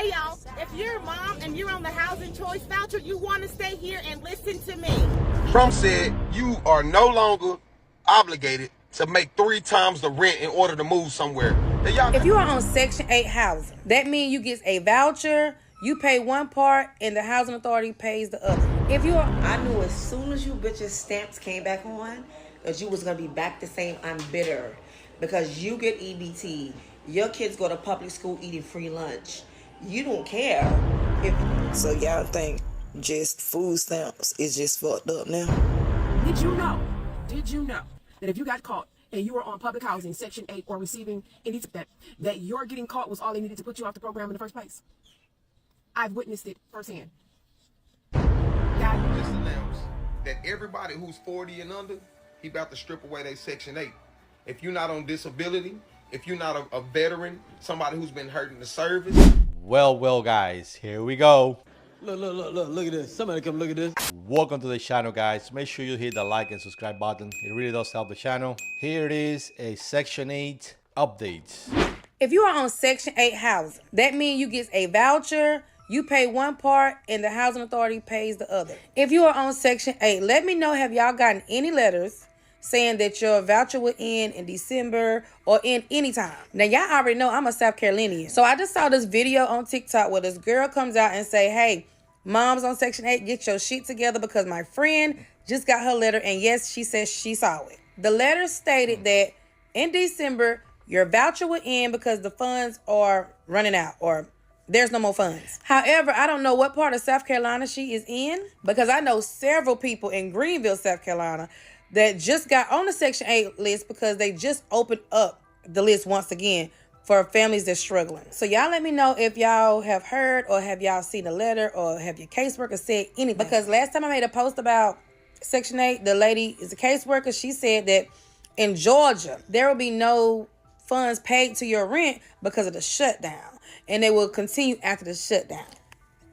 Hey y'all, if you're a mom and you're on the housing choice voucher, you want to stay here and listen to me. Trump said you are no longer obligated to make 3 times the rent in order to move somewhere. If you are on Section 8 housing, that means you get a voucher, you pay one part, and the housing authority pays the other. If you are... I knew as soon as you bitches stamps came back on, that you was going to be back the same. I'm bitter. Because you get EBT, your kids go to public school eating free lunch. You don't care. So y'all think just food stamps is just fucked up now? Did you know that if you got caught and you were on public housing, Section 8, or receiving any that your getting caught was all they needed to put you off the program in the first place? I've witnessed it firsthand. Just announced that everybody who's 40 and under, he about to strip away their Section 8. If you're not on disability, if you're not a veteran, somebody who's been hurt in the service. Well, guys, here we go. Look at this. Somebody come look at this. Welcome to the channel, guys. Make sure you hit the like and subscribe button. It really does help the channel. Here it is, a Section 8 update. If you are on Section 8 housing, that means you get a voucher, you pay one part, and the housing authority pays the other. If you are on Section 8, let me know, have y'all gotten any letters saying that your voucher will end in December or end anytime? Now, y'all already know I'm a South Carolinian. So I just saw this video on TikTok where this girl comes out and say, hey, moms on Section 8, get your shit together because my friend just got her letter. And yes, she says she saw it. The letter stated that in December, your voucher will end because the funds are running out or there's no more funds. However, I don't know what part of South Carolina she is in because I know several people in Greenville, South Carolina that just got on the Section 8 list because they just opened up the list once again for families that's struggling. So y'all let me know if y'all have heard or have y'all seen a letter or have your caseworker said anything. Because last time I made a post about Section 8, the lady is a caseworker. She said that in Georgia, there will be no funds paid to your rent because of the shutdown. And they will continue after the shutdown.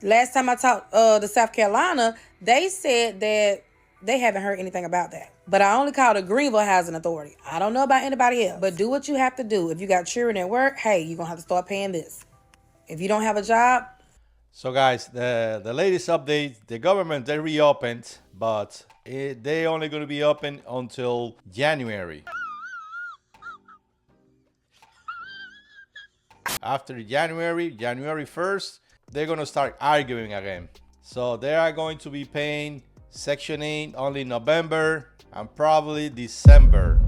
Last time I talked to South Carolina, they said that they haven't heard anything about that. But I only called the Greenville Housing Authority. I don't know about anybody else. But do what you have to do. If you got children at work, hey, you're going to have to start paying this. If you don't have a job. So, guys, the latest update, the government, they reopened, but they only going to be open until January. After January 1st, they're going to start arguing again. So they are going to be paying Section 8 only November and probably December,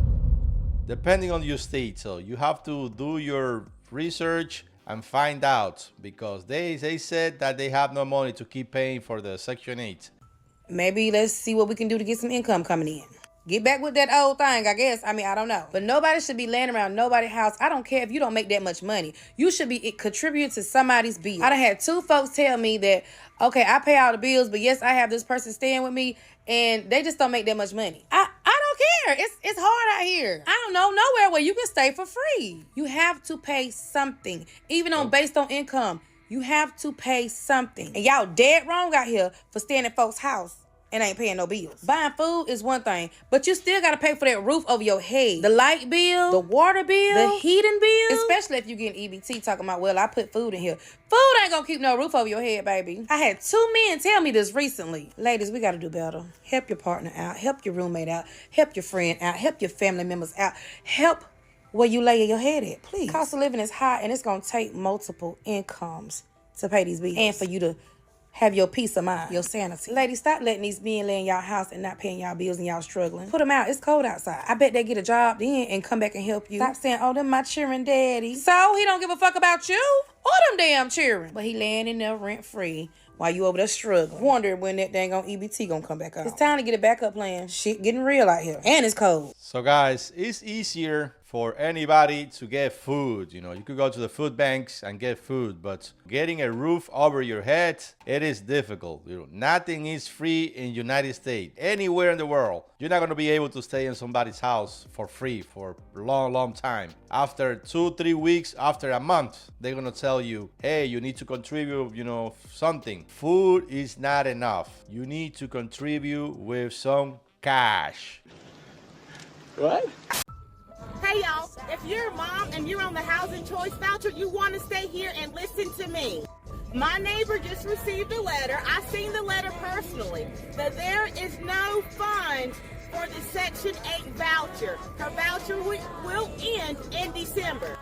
depending on your state. So you have to do your research and find out because they said that they have no money to keep paying for the Section 8. Maybe let's see what we can do to get some income coming in. Get back with that old thing, I guess. I mean, I don't know. But nobody should be laying around nobody's house. I don't care if you don't make that much money. You should be contributing to somebody's bill. I done had 2 folks tell me that, okay, I pay all the bills, but yes, I have this person staying with me, and they just don't make that much money. I don't care. It's hard out here. I don't know nowhere where you can stay for free. You have to pay something, even on based on income. You have to pay something. And y'all dead wrong out here for staying at folks' house and ain't paying no bills. Buying food is one thing, but you still gotta pay for that roof over your head. The light bill, the water bill, the heating bill. Especially if you getting EBT talking about, well, I put food in here. Food ain't gonna keep no roof over your head, baby. I had 2 men tell me this recently. Ladies, we gotta do better. Help your partner out, help your roommate out, help your friend out, help your family members out. Help where you lay your head at, please. Cost of living is high and it's gonna take multiple incomes to pay these bills. And for you to have your peace of mind, your sanity. Ladies, stop letting these men lay in y'all house and not paying y'all bills and y'all struggling. Put them out. It's cold outside. I bet they get a job then and come back and help you. Stop saying, oh, them my cheering daddy. So he don't give a fuck about you or them damn cheering. But he laying in there rent free while you over there struggling. Wonder when that dang on EBT gonna come back out. It's time to get a backup plan. Shit getting real out here. And it's cold. So, guys, it's easier for anybody to get food. You know, you could go to the food banks and get food, but getting a roof over your head, it is difficult. You know, nothing is free in United States. Anywhere in the world, you're not going to be able to stay in somebody's house for free for a long time. After 2-3 weeks, after a month, they're going to tell you, hey, you need to contribute, you know, something. Food is not enough. You need to contribute with some cash. What? Hey y'all, if you're a mom and you're on the housing choice voucher, you want to stay here and listen to me. My neighbor just received a letter. I seen the letter personally. That there is no funds for the Section 8 voucher. Her voucher will end in December.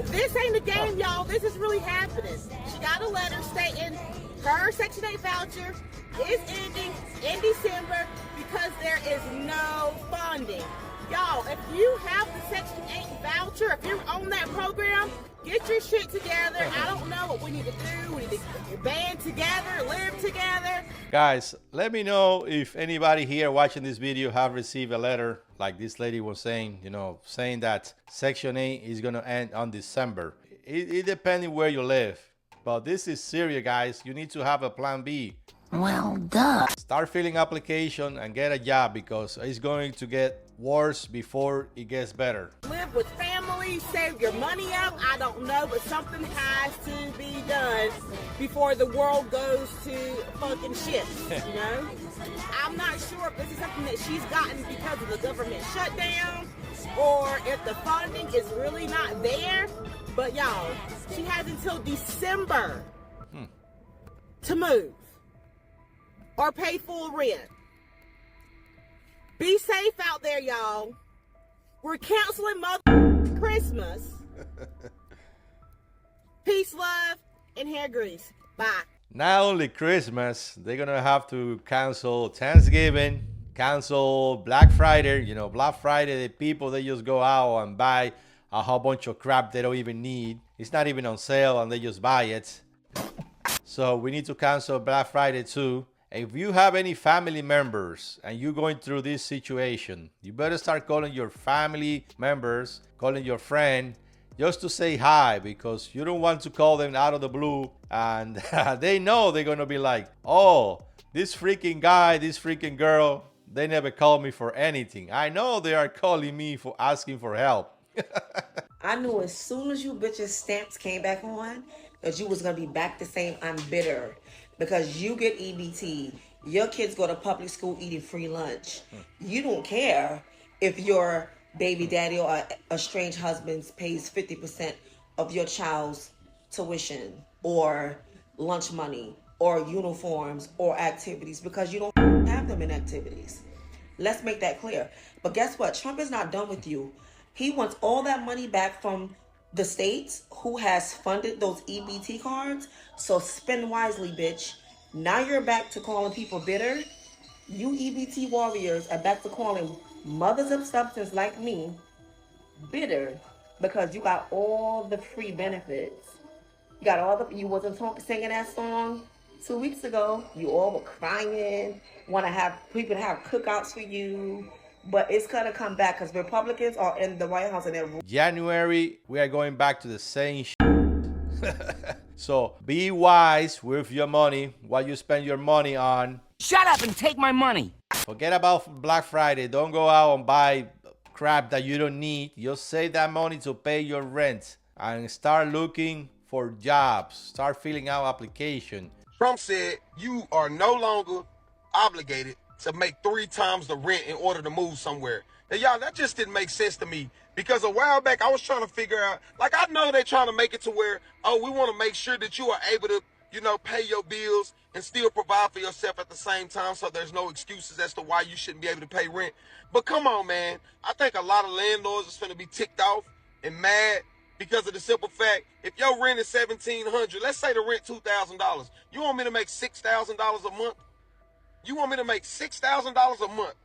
This ain't a game, y'all. This is really happening. She got a letter stating her Section 8 voucher is ending in December because there is no funding. Y'all, if you have the Section 8 voucher, if you're on that program, get your shit together. I don't know what we need to do. We need to band together, live together. Guys, let me know if anybody here watching this video have received a letter like this lady was saying, you know, saying that Section 8 is going to end on December. It depends where you live. But this is serious, guys. You need to have a plan B. Well, duh. Start filling application and get a job because it's going to get worse before it gets better. Live with family, save your money up. I don't know, but something has to be done before the world goes to fucking shit, you know? I'm not sure if this is something that she's gotten because of the government shutdown or if the funding is really not there. But y'all, she has until December to move or pay full rent. Be safe out there, y'all. We're canceling Mother Christmas. Peace, love, and hair grease. Bye. Not only Christmas, they're gonna have to cancel Thanksgiving, cancel Black Friday. You know, Black Friday, the people, they just go out and buy a whole bunch of crap they don't even need. It's not even on sale and they just buy it. So we need to cancel Black Friday too. If you have any family members and you're going through this situation, you better start calling your family members, calling your friend, just to say hi, because you don't want to call them out of the blue and they know they're going to be like, oh, this freaking guy, this freaking girl, they never called me for anything. I know they are calling me for asking for help. I knew as soon as you bitches stamps came back on that you was gonna be back the same. I'm bitter because you get EBT. Your kids go to public school eating free lunch. You don't care if your baby daddy or a estranged husband pays 50% of your child's tuition or lunch money or uniforms or activities because you don't have them in activities. Let's make that clear. But guess what? Trump is not done with you. He wants all that money back from the states who has funded those EBT cards. So spend wisely, bitch. Now you're back to calling people bitter. You EBT warriors are back to calling mothers of substance like me bitter because you got all the free benefits. You got all the, you wasn't singing that song 2 weeks ago. You all were crying, want to have people to have cookouts for you. But it's going to come back because Republicans are in the White House and they're... January, we are going back to the same shit. So be wise with your money, what you spend your money on. Shut up and take my money. Forget about Black Friday. Don't go out and buy crap that you don't need. Just save that money to pay your rent and start looking for jobs. Start filling out application. Trump said you are no longer obligated to make 3 times the rent in order to move somewhere. Now, y'all, that just didn't make sense to me because a while back I was trying to figure out, like, I know they're trying to make it to where, oh, we want to make sure that you are able to, you know, pay your bills and still provide for yourself at the same time, so there's no excuses as to why you shouldn't be able to pay rent. But come on, man. I think a lot of landlords is going to be ticked off and mad because of the simple fact, if your rent is $1,700, let's say the rent $2,000, you want me to make $6,000 a month? You want me to make $6,000 a month?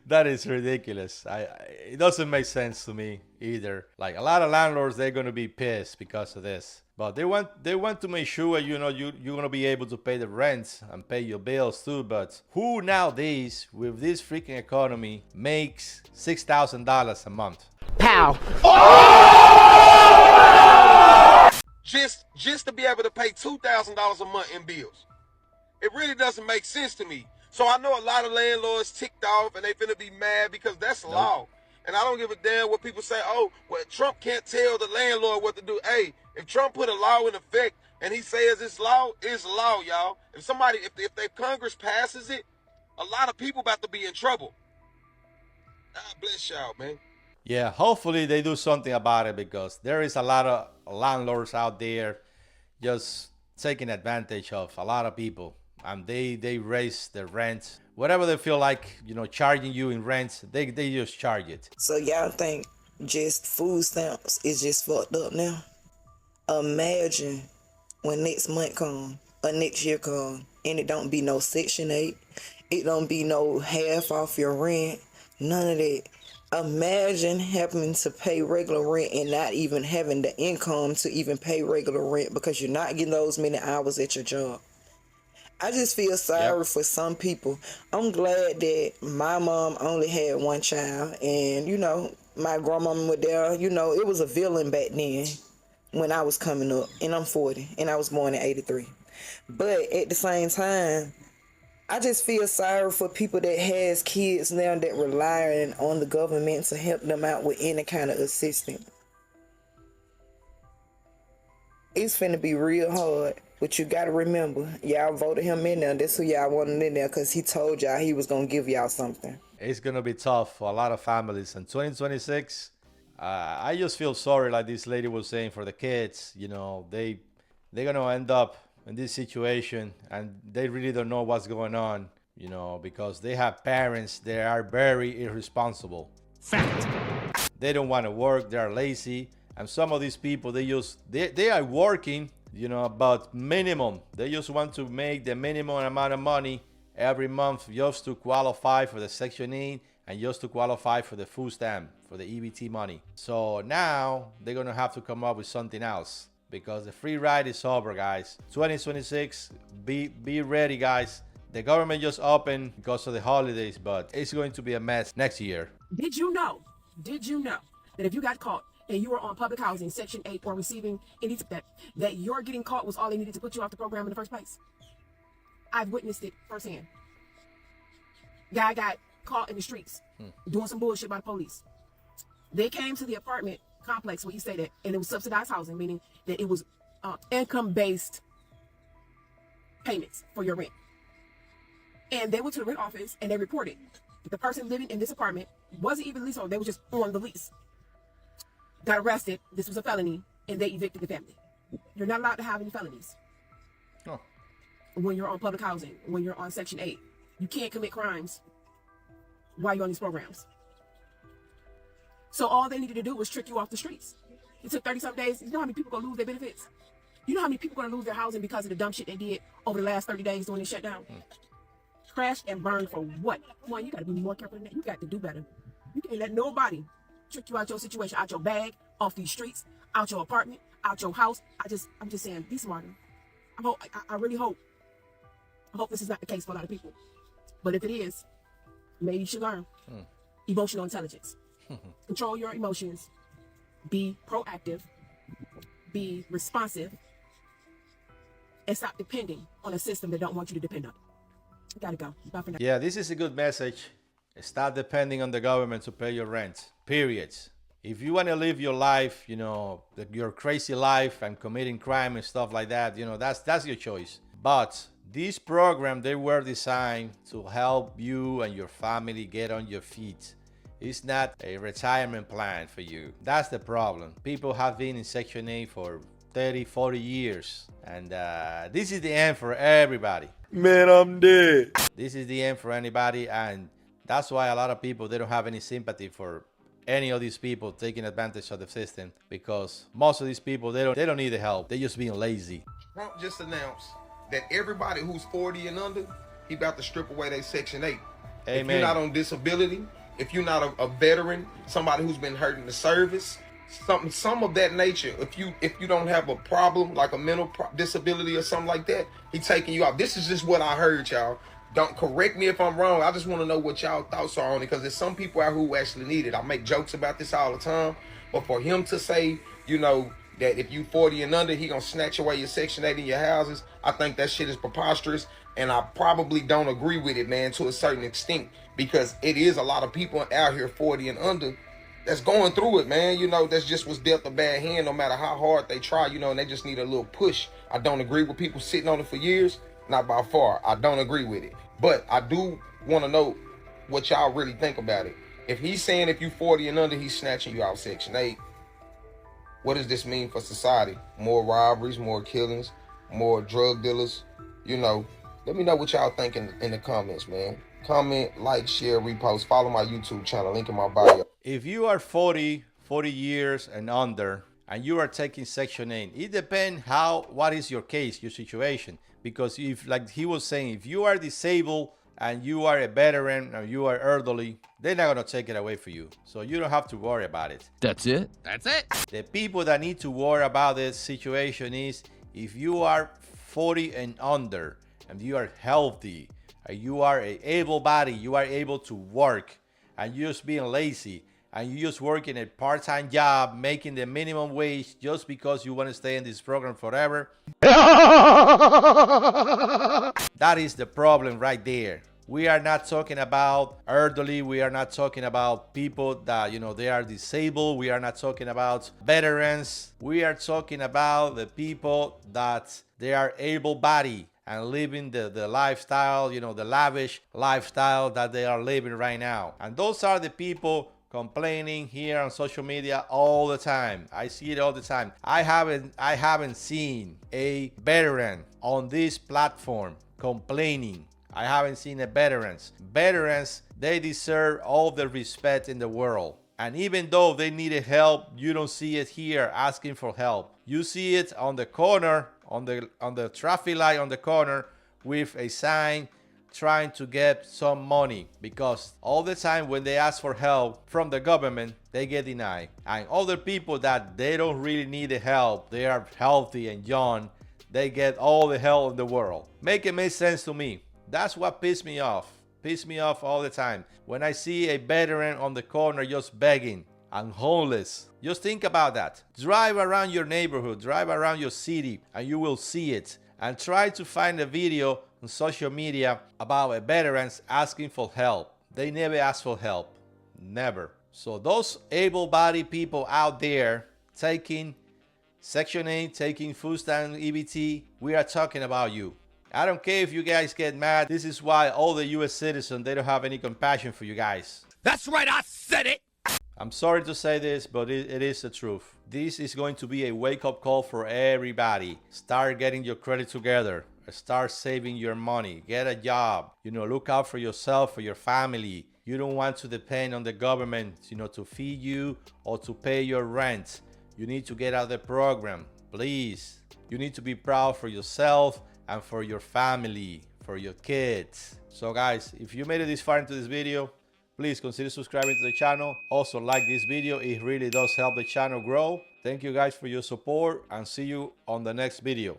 that is ridiculous. It doesn't make sense to me either. Like, a lot of landlords, they're going to be pissed because of this. But they want to make sure, you know, you're going to be able to pay the rent and pay your bills too. But who nowadays, with this freaking economy, makes $6,000 a month? Pow. Just to be able to pay $2,000 a month in bills. It really doesn't make sense to me. So I know a lot of landlords ticked off and they finna be mad because that's law. And I don't give a damn what people say, oh, well, Trump can't tell the landlord what to do. Hey, if Trump put a law in effect and he says it's law, y'all. If the Congress passes it, a lot of people about to be in trouble. God bless y'all, man. Yeah, hopefully they do something about it because there is a lot of landlords out there just taking advantage of a lot of people, and they raise the rent, whatever they feel like, charging you in rent, they just charge it. So y'all think just food stamps is just fucked up now? Imagine when next month come or next year come and it don't be no Section 8, it don't be no half off your rent, none of that. Imagine having to pay regular rent and not even having the income to even pay regular rent because you're not getting those many hours at your job. I just feel sorry for some people. I'm glad that my mom only had one child and, my grandmama was there. It was a villain back then when I was coming up, and I'm 40 and I was born in 83. But at the same time, I just feel sorry for people that has kids now that relying on the government to help them out with any kind of assistance. It's finna be real hard, but you gotta remember, y'all voted him in there. That's who y'all wanted in there because he told y'all he was gonna give y'all something. It's gonna be tough for a lot of families in 2026. I just feel sorry, like this lady was saying, for the kids. They're gonna end up in this situation and they really don't know what's going on, because they have parents that are very irresponsible. Fact. They don't want to work, they are lazy, and some of these people, they are working, but minimum. They just want to make the minimum amount of money every month just to qualify for the Section 8 and just to qualify for the food stamp, for the EBT money. So now they're gonna have to come up with something else, because the free ride is over, guys. 2026, be ready, guys. The government just opened because of the holidays, but it's going to be a mess next year. Did you know that if you got caught and you were on public housing, Section 8, or receiving any that your getting caught was all they needed to put you off the program in the first place? I've witnessed it firsthand. Guy got caught in the streets doing some bullshit by the police. They came to the apartment complex where he stayed at, and it was subsidized housing, meaning that it was income-based payments for your rent. And they went to the rent office and they reported that the person living in this apartment wasn't even leasehold, they were just on the lease. Got arrested, this was a felony, and they evicted the family. You're not allowed to have any felonies. Oh. When you're on public housing, when you're on Section 8. You can't commit crimes while you're on these programs. So all they needed to do was trick you off the streets. It took 30-something days. You know how many people are going to lose their benefits? You know how many people are going to lose their housing because of the dumb shit they did over the last 30 days during the shutdown? Crashed and burned for what? One, you got to be more careful than that. You got to do better. You can't let nobody trick you out your situation, out your bag, off these streets, out your apartment, out your house. I'm just saying, be smarter. I really hope this is not the case for a lot of people. But if it is, maybe you should learn emotional intelligence. Control your emotions. Be proactive. Be responsive. And stop depending on a system that don't want you to depend on. You gotta go. Bye for now. Yeah, this is a good message. Stop depending on the government to pay your rent. Period. If you want to live your life, your crazy life and committing crime and stuff like that, that's your choice. But these programs, they were designed to help you and your family get on your feet. It's not a retirement plan for you. That's the problem. People have been in Section 8 for 30, 40 years. And this is the end for everybody. Man, I'm dead. This is the end for anybody. And that's why a lot of people, they don't have any sympathy for any of these people taking advantage of the system. Because most of these people, they don't need the help. They're just being lazy. Trump just announced that everybody who's 40 and under, he about to strip away their Section 8. Amen. If you're not on disability, if you're not a veteran, somebody who's been hurt in the service, some of that nature, if you don't have a problem like a mental disability or something like that, he taking you out. This is just what I heard, y'all. Don't correct me if I'm wrong. I just want to know what y'all thoughts are on it, because there's some people out who actually need it. I make jokes about this all the time, but for him to say, that if you 40 and under, he gonna snatch away your Section 8 in your houses, I think that shit is preposterous, and I probably don't agree with it, man, to a certain extent, because it is a lot of people out here 40 and under that's going through it, man. That's just was dealt a bad hand, no matter how hard they try, and they just need a little push. I don't agree with people sitting on it for years, not by far. I don't agree with it, but I do want to know what y'all really think about it. If he's saying if you 40 and under, he's snatching you out Section 8, What does this mean for society? More robberies, more killings, more drug dealers? You know, let me know what y'all think in the comments, man. Comment, like, share, repost, follow my YouTube channel, link in my bio. If you are 40 years and under, and you are taking Section 8, it depends what is your case, your situation. Because if, like he was saying, if you are disabled and you are a veteran or you are elderly, they're not gonna take it away for you. So you don't have to worry about it. That's it? That's it? The people that need to worry about this situation is if you are 40 and under and you are healthy, and you are able-bodied, you are able to work, and you're just being lazy, and you just working a part-time job, making the minimum wage just because you want to stay in this program forever. That is the problem right there. We are not talking about elderly. We are not talking about people that, you know, they are disabled. We are not talking about veterans. We are talking about the people that they are able-bodied and living the lifestyle, you know, the lavish lifestyle that they are living right now. And those are the people complaining here on social media all the time. I see it all the time. I haven't seen a veteran on this platform complaining. I haven't seen a veterans. Veterans, they deserve all the respect in the world. And even though they needed help, you don't see it here asking for help. You see it on the corner, on the traffic light on the corner with a sign trying to get some money, because all the time when they ask for help from the government, they get denied. And other people that they don't really need the help, they are healthy and young, they get all the help in the world. Make it make sense to me. That's what pissed me off. Pissed me off all the time. When I see a veteran on the corner just begging and homeless. Just think about that. Drive around your neighborhood, drive around your city, and you will see it. And try to find a video on social media about a veterans asking for help. They never ask for help. Never. So those able-bodied people out there taking Section 8, taking food stamp EBT, we are talking about you. I don't care if you guys get mad. This is why all the US citizens, they don't have any compassion for you guys. That's right, I said it! I'm sorry to say this, but it is the truth. This is going to be a wake-up call for everybody. Start getting your credit together. Start saving your money. Get a job. You know, look out for yourself, for your family. You don't want to depend on the government, you know, to feed you or to pay your rent. You need to get out of the program, please. You need to be proud for yourself and for your family, for your kids. So guys, if you made it this far into this video, please consider subscribing to the channel. Also like this video, it really does help the channel grow. Thank you guys for your support and see you on the next video.